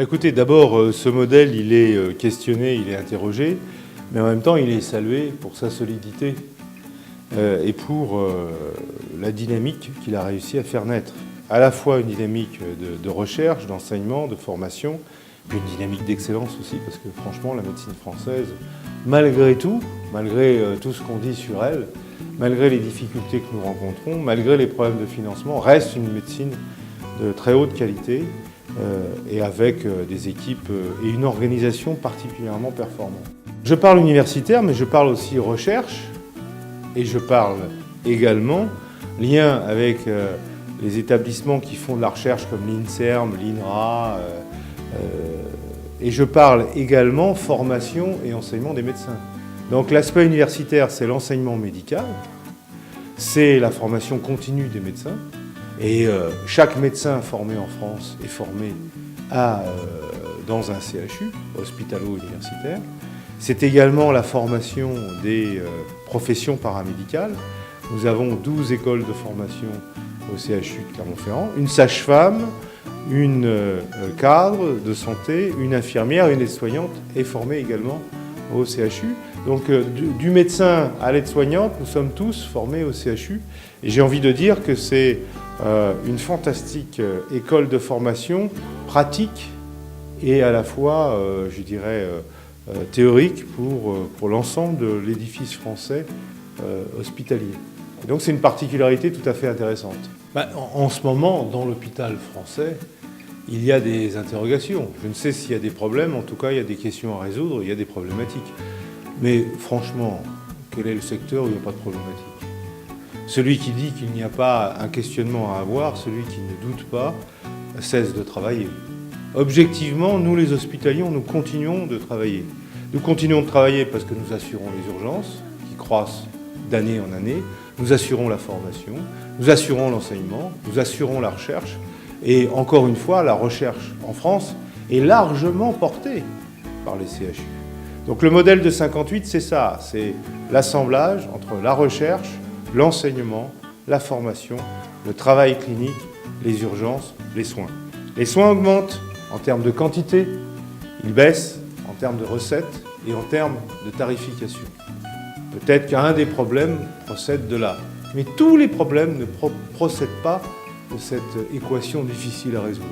Écoutez, d'abord, ce modèle, il est questionné, il est interrogé, mais en même temps, il est salué pour sa solidité et pour la dynamique qu'il a réussi à faire naître. À la fois une dynamique de recherche, d'enseignement, de formation, puis une dynamique d'excellence aussi, parce que franchement, la médecine française, malgré tout ce qu'on dit sur elle, malgré les difficultés que nous rencontrons, malgré les problèmes de financement, reste une médecine de très haute qualité et avec des équipes et une organisation particulièrement performante. Je parle universitaire, mais je parle aussi recherche et je parle également lien avec les établissements qui font de la recherche comme l'INSERM, l'INRA, et je parle également formation et enseignement des médecins. Donc l'aspect universitaire, c'est l'enseignement médical, c'est la formation continue des médecins, et chaque médecin formé en France est formé dans un CHU, hospitalo-universitaire. C'est également la formation des professions paramédicales. Nous avons 12 écoles de formation au CHU de Clermont-Ferrand, une sage-femme, une cadre de santé, une infirmière, une aide-soignante est formée également au CHU. Donc du médecin à l'aide-soignante, nous sommes tous formés au CHU. Et j'ai envie de dire que c'est une fantastique école de formation pratique et à la fois, je dirais, théorique pour l'ensemble de l'édifice français hospitalier. Et donc c'est une particularité tout à fait intéressante. En ce moment, dans l'hôpital français, il y a des interrogations. Je ne sais s'il y a des problèmes, en tout cas il y a des questions à résoudre, il y a des problématiques. Mais franchement, quel est le secteur où il n'y a pas de problématique? Celui qui dit qu'il n'y a pas un questionnement à avoir, celui qui ne doute pas, cesse de travailler. Objectivement, nous les hospitaliers, nous continuons de travailler. Nous continuons de travailler parce que nous assurons les urgences, qui croissent d'année en année, nous assurons la formation, nous assurons l'enseignement, nous assurons la recherche, et encore une fois, la recherche en France est largement portée par les CHU. Donc le modèle de 58, c'est ça, c'est l'assemblage entre la recherche, l'enseignement, la formation, le travail clinique, les urgences, les soins. Les soins augmentent en termes de quantité, ils baissent en termes de recettes et en termes de tarification. Peut-être qu'un des problèmes procède de là. Mais tous les problèmes ne procèdent pas de cette équation difficile à résoudre.